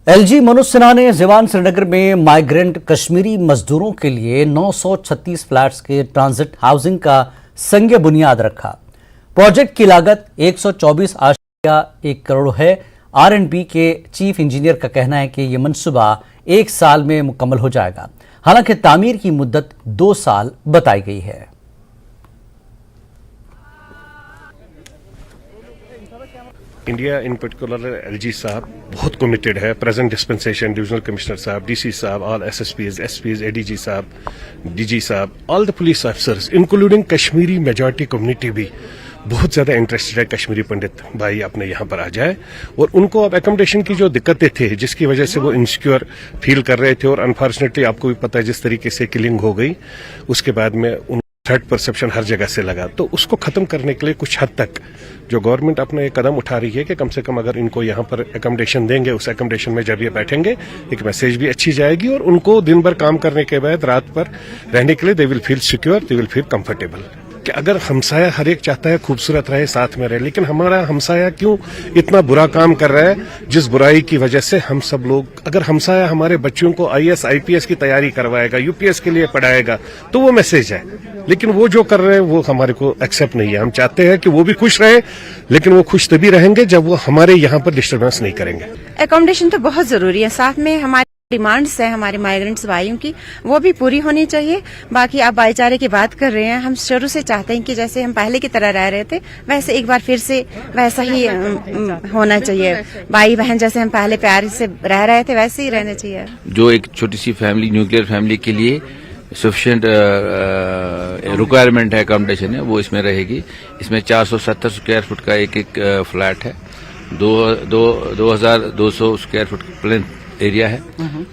LG Manoj Sinha ने ज़ेवान श्रीनगर में migrant Kashmiri मजदूरों के लिए 936 फ्लैट्स के ट्रांजिट हाउसिंग का संग बुनियाद रखा। प्रोजेक्ट की लागत 124.1 करोड़ है। R&B के चीफ इंजीनियर का कहना है कि यह मंसूबा 1 साल में मुकम्मल हो जाएगा। हालांकि तामीर की मुद्दत 2 साल बताई गई है। इंडिया इन पर्टिकुलर एलजी साहब बहुत कमिटेड है। प्रेजेंट डिस्पेंसेशन डिविजनल कमिश्नर साहब, डीसी साहब, ऑल एसएसपीज, एसपीज, एडीजी साहब, डीजी साहब, all the police officers including Kashmiri majority community भी बहुत ज़्यादा इंटरेस्टेड है कश्मीरी पंडित भाई अपने यहाँ पर आ जाए। और उनको अब एकोमोडेशन की जो दिक्कतें थे जिसकी वजह से वो इनसिक्योर फील कर रहे थे, और अनफॉर्चुनेटली आपको भी पता है जिस तरीके से किलिंग हो गई उसके बाद में थर्ड परसेप्शन हर जगह से लगा, तो उसको खत्म करने के लिए कुछ हद तक जो गवर्नमेंट अपना एक कदम उठा रही है कि कम से कम अगर इनको यहाँ पर एकोमोडेशन देंगे, उस एकोमोडेशन में जब ये बैठेंगे एक मैसेज भी अच्छी जाएगी और उनको दिन भर काम करने के बाद रात पर रहने के लिए they will feel secure, they will feel comfortable. कि अगर हमसाया हर एक चाहता है खूबसूरत रहे, साथ में रहे, लेकिन हमारा हमसाया क्यों इतना बुरा काम कर रहा है जिस बुराई की वजह से हम सब लोग, अगर हमसाया हमारे बच्चों को आईएएस आईपीएस की तैयारी करवाएगा, यूपीएस के लिए पढ़ाएगा तो वो मैसेज है, लेकिन वो जो कर रहे हैं वो हमारे को एक्सेप्ट नहीं है। हम चाहते हैं कि वो भी खुश रहे, लेकिन वो खुश तभी रहेंगे जब वो हमारे यहाँ पर डिस्टर्बेंस नहीं करेंगे। एकोमोडेशन तो बहुत जरूरी है, साथ में हमारी डिमांड्स है हमारे माइग्रेंट्स भाइयों की, वो भी पूरी होनी चाहिए। बाकी आप भाईचारे की बात कर रहे हैं, हम शुरू से चाहते हैं कि जैसे हम पहले की तरह रह रहे थे वैसे एक बार फिर से वैसा ही होना चाहिए। भाई बहन जैसे हम पहले प्यार से रह रहे थे वैसे ही रहना चाहिए। जो एक छोटी सी फैमिली, न्यूक्लियर फैमिली के लिए सफिशिएंट रिक्वायरमेंट है, अकोमोडेशन है, वो इसमें रहेगी। इसमें 470 स्क्वायर फुट का एक फ्लैट है, 2200 स्क्वायर फुट प्लेन एरिया है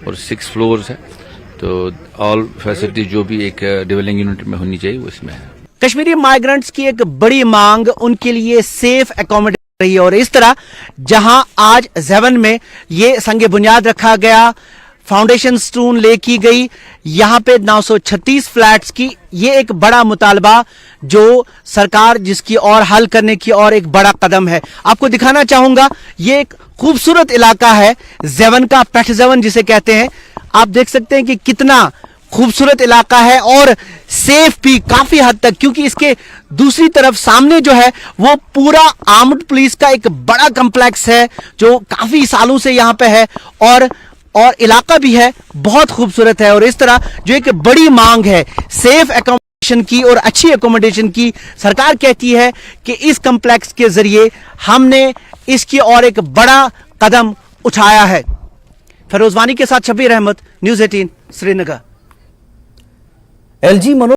और 6 फ्लोर्स है। तो ऑल फैसिलिटी जो भी एक डिवेलिंग यूनिट में होनी चाहिए वो इसमें है। कश्मीरी माइग्रेंट्स की एक बड़ी मांग उनके लिए सेफ एकोमोडेशन रही है, और इस तरह जहां आज ज़ेवन में ये संग बुनियाद रखा गया, फाउंडेशन स्टोन ले की गई, यहां पे 936 फ्लैट्स की ये एक बड़ा मुतालबा जो सरकार जिसकी और हल करने की और एक बड़ा कदम है। आपको दिखाना चाहूंगा, ये एक खूबसूरत इलाका है ज़ेवन का, पेठ ज़ेवन जिसे कहते हैं। आप देख सकते हैं कि कितना खूबसूरत इलाका है और सेफ भी काफी हद तक, क्योंकि इसके दूसरी तरफ सामने जो है वो पूरा आर्म्ड पुलिस का एक बड़ा कॉम्प्लेक्स है जो काफी सालों से यहां पे है, और इलाका भी है बहुत खूबसूरत है। और इस तरह जो एक बड़ी मांग है सेफ एकोमोडेशन की और अच्छी एकोमोडेशन की, सरकार कहती है कि इस कॉम्प्लेक्स के जरिए हमने इसकी और एक बड़ा कदम उठाया है। फिरोज वानी के साथ शब्बीर अहमद, न्यूज़ 18 श्रीनगर। एलजी मनोज